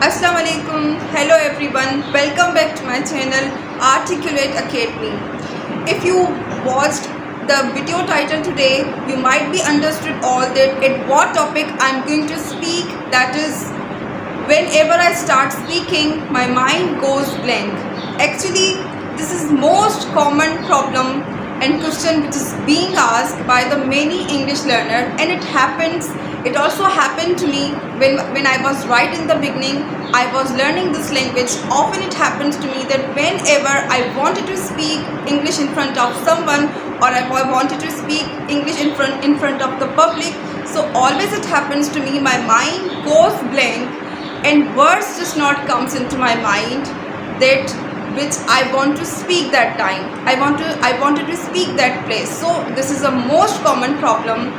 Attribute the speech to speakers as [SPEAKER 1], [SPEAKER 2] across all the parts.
[SPEAKER 1] Assalamu alaikum. Hello everyone. Welcome back to my channel Articulate Academy. If you watched the video title today, you might be understood all that at what topic I'm going to speak. That is, whenever I start speaking, my mind goes blank. Actually, this is most common problem and question which is being asked by the many English learner, and it also happened to me when I was right in the beginning. I was learning this language. Often it happens to me that whenever I wanted to speak English in front of someone, or I wanted to speak English in front of the public, so always it happens to me, my mind goes blank and words just not comes into my mind that which I want to speak that time. I wanted to speak that place. So this is a most common problem,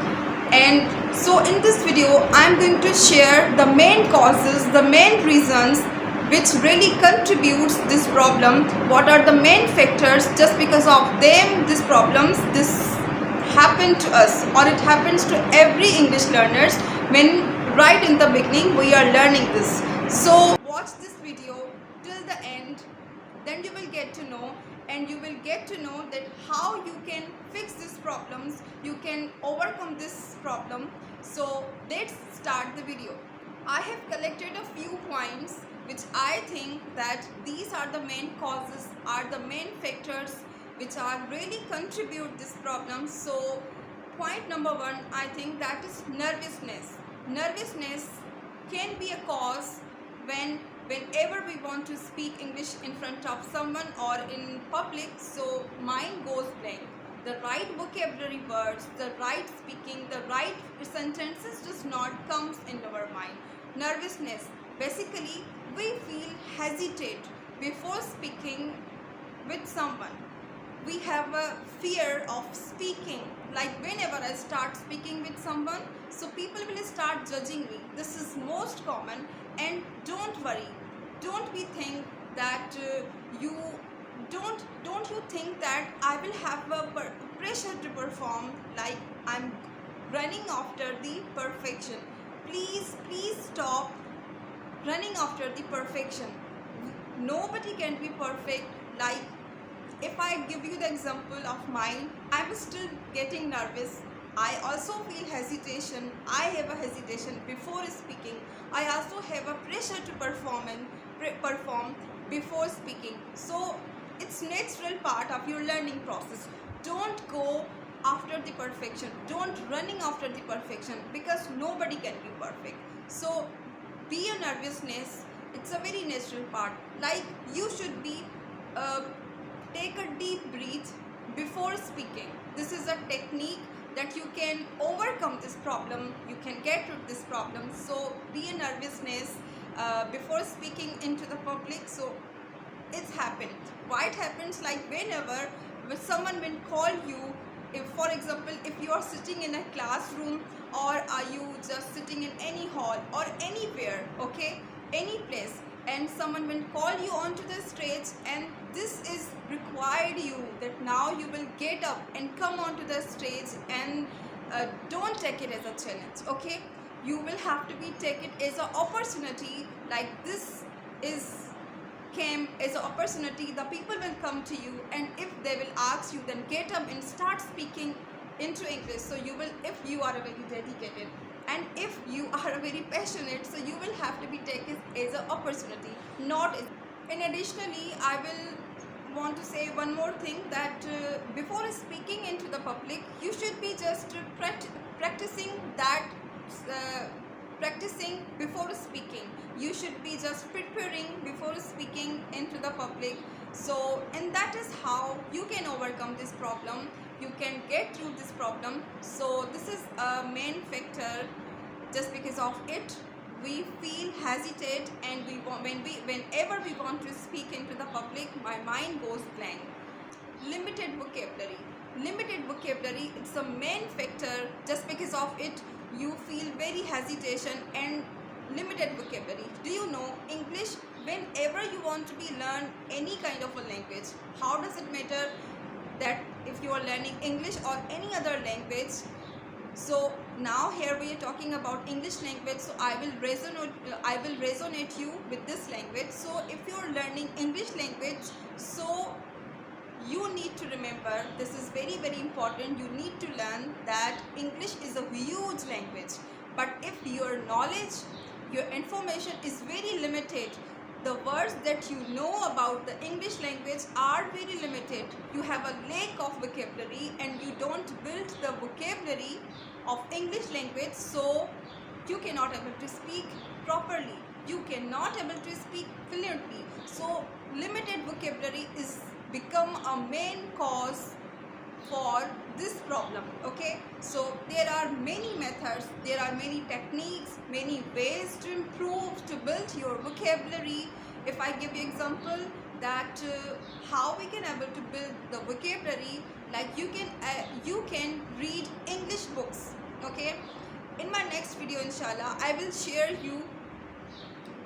[SPEAKER 1] and so in this video I'm going to share the main causes, the main reasons which really contributes this problem. What are the main factors? Just because of them, these problems, this happen to us, or it happens to every English learners when right in the beginning we are learning this. So watch this video till the end, then you will get to know, and you will get to know that how you can fix these problems, you can overcome this problem. So let's start the video. I have collected a few points which I think that these are the main causes, are the main factors which are really contribute this problem. So point number one, I think that is nervousness. Nervousness can be a cause whenever we want to speak English in front of someone or in public. So mind goes blank. The right vocabulary words, the right speaking, the right sentences just not comes in our mind. Nervousness, basically we feel hesitate before speaking with someone. We have a fear of speaking. Like whenever I start speaking with someone, so people will start judging me. This is most common, and don't worry. Don't be think that you don't you think that I will have a pressure to perform, like I'm running after the perfection. Please stop running after the perfection. Nobody can be perfect. Like if I give you the example of mine, I'm still getting nervous. I also feel hesitation. I have a hesitation before speaking. I also have a pressure to perform before speaking. So it's natural part of your learning process. Don't go after the perfection. Don't running after the perfection, because nobody can be perfect. So be a nervousness. It's a very natural part. Like you should be take a deep breath before speaking. This is a technique that you can overcome this problem, you can get rid of this problem. So be a nervousness before speaking into the public. So it's happened. Why it happens? Like whenever someone will call you, if for example if you are sitting in a classroom, or are you just sitting in any hall or anywhere, okay, any place, and someone will call you onto the stage, and this is required you that now you will get up and come onto the stage, and don't take it as a challenge, okay, you will have to be take it as an opportunity. Like this is came as an opportunity. The people will come to you, and if they will ask you, then get up and start speaking into English. So you will, if you are very dedicated and if you are very passionate, so you will have to be taken as an opportunity, not as. And additionally, I will want to say one more thing, that before speaking into the public, you should be just practicing that. Practicing before speaking, you should be just preparing before speaking into the public. So and that is how you can overcome this problem, you can get through this problem. So this is a main factor. Just because of it we feel hesitate, and whenever we want to speak into the public, my mind goes blank. Limited vocabulary, it's the main factor. Just because of it you feel very hesitation and limited vocabulary. Do you know English, whenever you want to be learn any kind of a language, how does it matter that if you are learning English or any other language, so Now here we are talking about English language, so I will resonate you with this language. So if you're learning English language, so you need to remember, this is very very important, you need to learn that English is a huge language. But if your knowledge, your information is very limited, the words that you know about the English language are very limited, you have a lack of vocabulary and you don't build the vocabulary of English language, so you cannot able to speak properly, you cannot able to speak fluently. So limited vocabulary is become a main cause for this problem. Okay, so there are many methods, there are many techniques, many ways to improve, to build your vocabulary. If I give you example that how we can able to build the vocabulary, like you can read English books. Okay, in my next video inshallah I will share you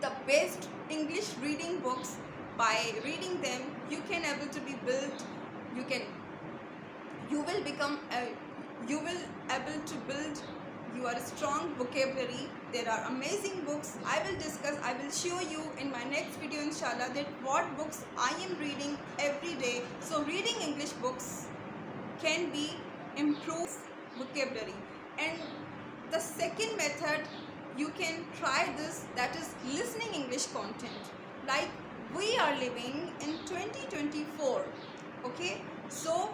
[SPEAKER 1] the best English reading books. By reading them you can able to be built, you will become you will able to build your strong vocabulary. There are amazing books I will discuss, I will show you in my next video inshallah that what books I am reading every day. So reading English books can be improve vocabulary. And the second method you can try this, that is listening English content. Like we are living in 2024. Okay, so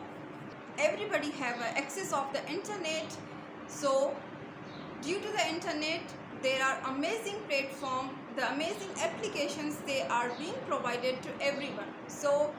[SPEAKER 1] everybody have access of the internet. So due to the internet there are amazing platform, the amazing applications, they are being provided to everyone. So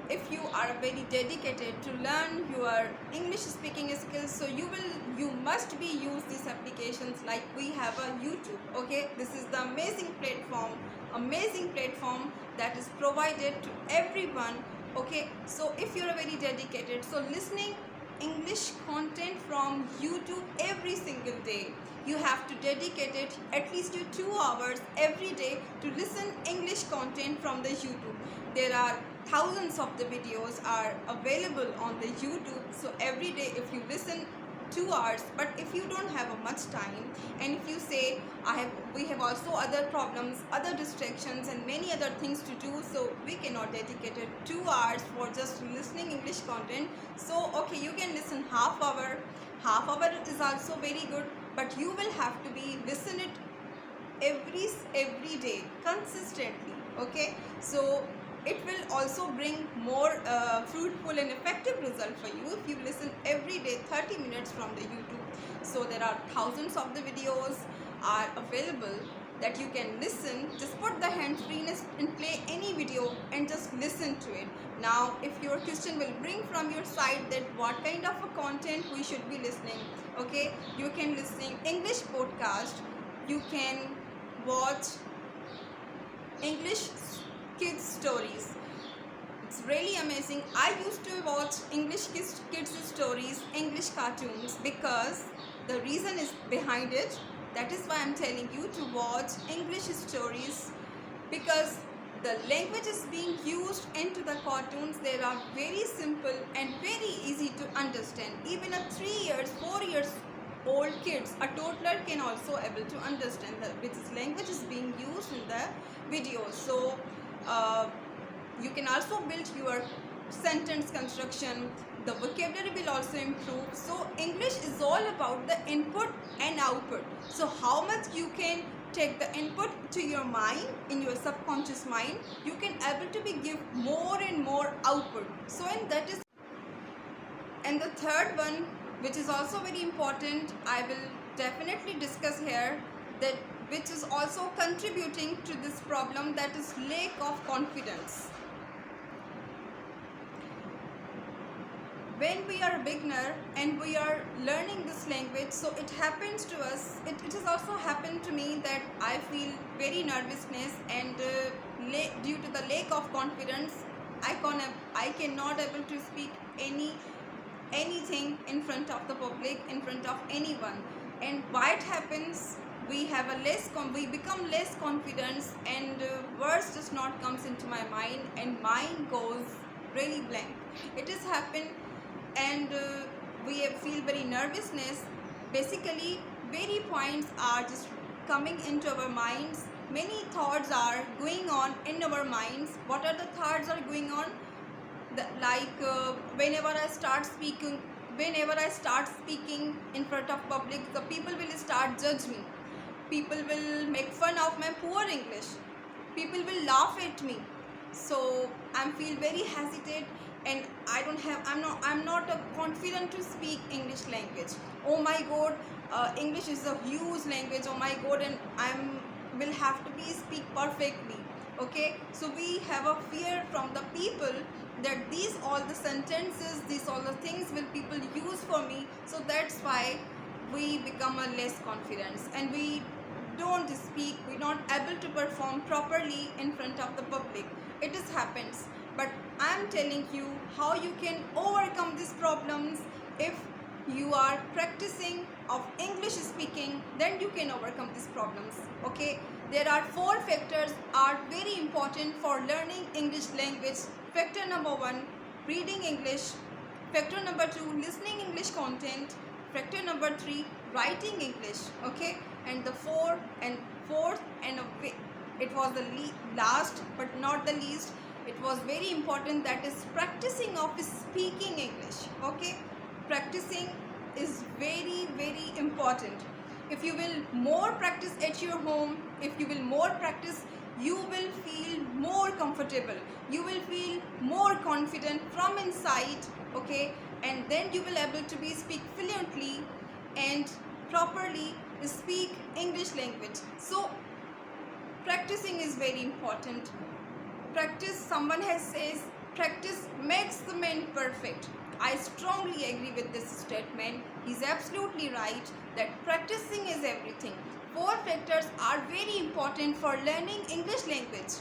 [SPEAKER 1] if you are very dedicated to learn your English speaking skills, so you must be use these applications. Like we have a YouTube. Okay, this is the amazing platform that is provided to everyone. Okay, so if you're very dedicated, so listening English content from YouTube every single day, you have to dedicate it at least 2 hours every day to listen English content from the YouTube. There are thousands of the videos are available on the YouTube. So every day if you listen 2 hours, but if you don't have a much time and if you say we have also other problems, other distractions and many other things to do, so we cannot dedicate it 2 hours for just listening English content. So okay, you can listen half hour is also very good, but you will have to be listen it every day consistently. Okay, so it will also bring more fruitful and effective result for you if you listen every day 30 minutes from the YouTube. So there are thousands of the videos are available that you can listen. Just put the hands free and play any video and just listen to it. Now if your question will bring from your side that what kind of a content we should be listening, okay, you can listen English podcast, you can watch English kids stories. It's really amazing. I used to watch English kids stories, English cartoons, because the reason is behind it. That is why I'm telling you to watch English stories, because the language is being used into the cartoons. They are very simple and very easy to understand. Even a 3 years, 4 years old kids, a toddler can also able to understand which language is being used in the video. So you can also build your sentence construction, the vocabulary will also improve. So English is all about the input and output. So how much you can take the input to your mind, in your subconscious mind, you can able to be give more and more output. So and that is, and the third one which is also very important, I will definitely discuss here, that which is also contributing to this problem, that is lack of confidence. When we are a beginner and we are learning this language, so it happens to us, it has also happened to me that I feel very nervousness, and due to the lack of confidence I cannot able to speak anything in front of the public, in front of anyone. And why it happens, we become less confident, and words just not comes into my mind, and mind goes really blank. It has happened, and we feel very nervousness basically very points are just coming into our minds. Many thoughts are going on in our minds. What are the thoughts are going on? Whenever I start speaking, in front of public, the people will start judge me. People will make fun of my poor English. People will laugh at me. So I feel very hesitant, and I'm not confident to speak English language. Oh my God, English is a huge language. Oh my God, and will have to be speak perfectly. Okay, so we have a fear from the people that these all the sentences, these all the things will people use for me. So that's why we become a less confidence, and we don't speak, we're not able to perform properly in front of the public. It just happens, but I'm telling you how you can overcome these problems. If you are practicing of English speaking, then you can overcome these problems. Okay, there are 4 factors are very important for learning English language. Factor number 1, reading English. Factor number 2, listening English content. Factor number 3, writing English. Okay, and the fourth and it was the last but not the least, it was very important, that is practicing of speaking English. Okay, practicing is very very important. If you will more practice at your home, if you will more practice, you will feel more comfortable, you will feel more confident from inside. Okay, and then you will able to be speak fluently and properly speak English language. So practicing is very important. Practice, someone has says, practice makes the man perfect. I strongly agree with this statement. He's absolutely right that practicing is everything. 4 factors are very important for learning English language: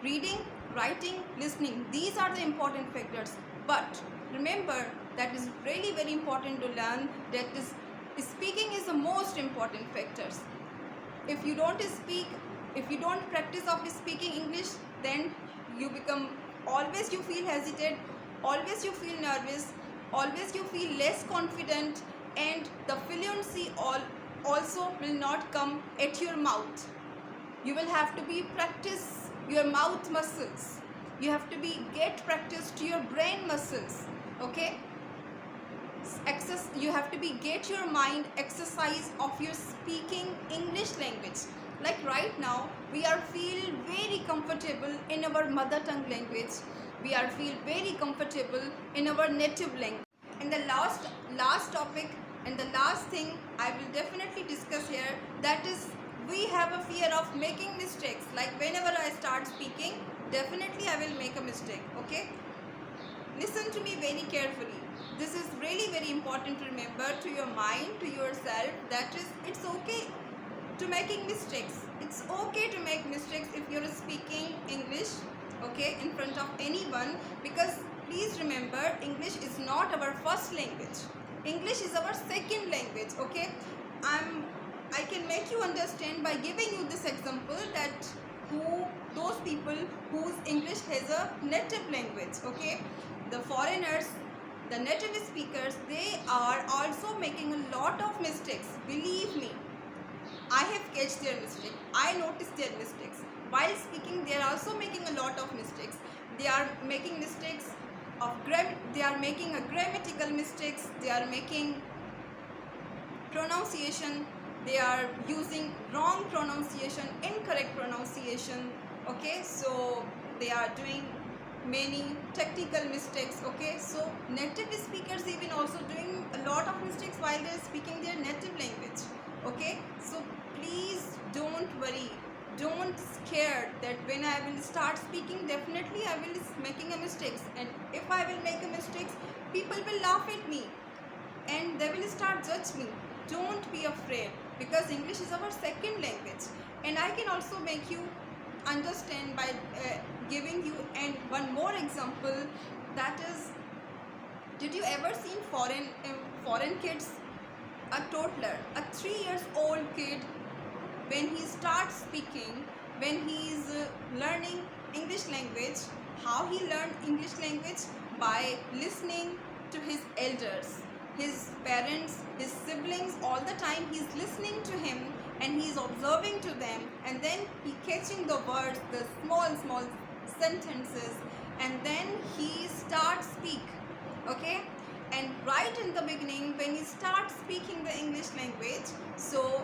[SPEAKER 1] reading, writing, listening. These are the important factors. But remember that is really very important to learn that is speaking is the most important factors. If you don't speak, if you don't practice of speaking English, then you become, always you feel hesitant, always you feel nervous, always you feel less confident, and the fluency also will not come at your mouth. You will have to be practice your mouth muscles, you have to be get practice to your brain muscles. Okay, you have to be get your mind exercise of your speaking English language. Like right now we are feel very comfortable in our mother tongue language, we are feel very comfortable in our native language. And the last topic and the last thing I will definitely discuss here, that is we have a fear of making mistakes. Like whenever I start speaking, definitely I will make a mistake. Okay, listen to me very carefully. This is really very important to remember to your mind, to yourself, that is it's okay to making mistakes. It's okay to make mistakes if you're speaking English, okay, in front of anyone, because please remember, English is not our first language. English is our second language. Okay, I can make you understand by giving you this example, that those people whose English has a native language. Okay, the foreigners, the native speakers, they are also making a lot of mistakes. Believe me, I have catched their mistake. I noticed their mistakes. While speaking, they are also making a lot of mistakes. They are making mistakes of they are making a grammatical mistakes. They are making pronunciation. They are using wrong pronunciation, incorrect pronunciation. Okay, so they are doing many technical mistakes. Okay, so native speakers even also doing a lot of mistakes while they are speaking their native language. Okay, so please don't worry, don't scare that when I will start speaking, definitely I will making a mistakes, and if I will make a mistakes, people will laugh at me and they will start judge me. Don't be afraid, because English is our second language, and I can also make you understand by giving you and one more example, that is, did you ever seen foreign kids? A toddler, a 3 years old kid, when he starts speaking, when he is learning English language, how he learned English language? By listening to his elders. his parents, his siblings, all the time he's listening to him and he's observing to them, and then he catching the words, the small sentences, and then he starts speak. Okay, and right in the beginning when he starts speaking the English language, so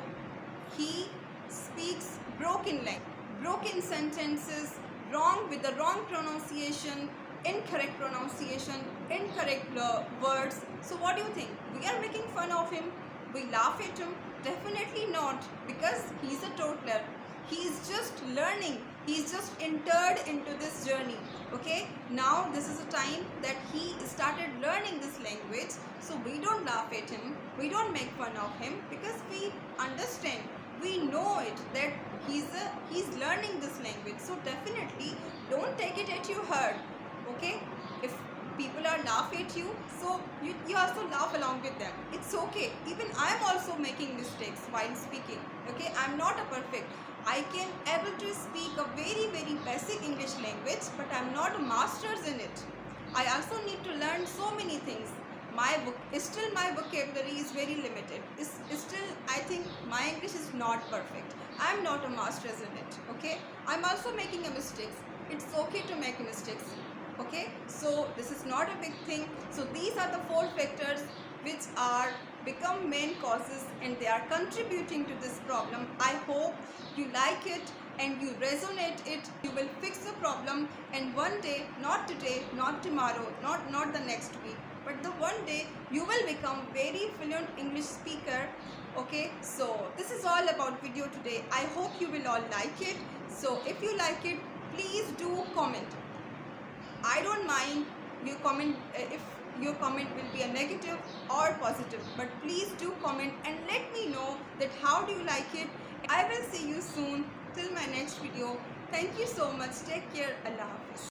[SPEAKER 1] he speaks broken sentences, wrong with the wrong pronunciation, incorrect pronunciation, incorrect words. So what do you think? We are making fun of him? We laugh at him? Definitely not, because he's a toddler. He's just learning. He's just entered into this journey. Okay, now this is a time that he started learning this language. So we don't laugh at him. We don't make fun of him, because we understand. We know it that he's learning this language. So definitely don't take it at your heart. Okay, if people are laugh at you, so you also laugh along with them. It's okay. Even I'm also making mistakes while speaking. Okay, I'm not a perfect. I can able to speak a very basic English language, but I'm not a master's in it. I also need to learn so many things. My vocabulary is very limited. Still I think my English is not perfect. I'm not a master's in it. Okay, I'm also making a mistakes. It's okay to make mistakes. Okay, so this is not a big thing. So these are the 4 factors which are become main causes, and they are contributing to this problem. I hope you like it and you resonate it. You will fix the problem, and one day, not today, not tomorrow, not the next week, but the one day you will become very fluent English speaker. Okay, so this is all about video today. I hope you will all like it. So if you like it, please do comment. I don't mind your comment, if your comment will be a negative or positive, but please do comment and let me know that how do you like it. I will see you soon till my next video. Thank you so much. Take care. Allah Hafiz.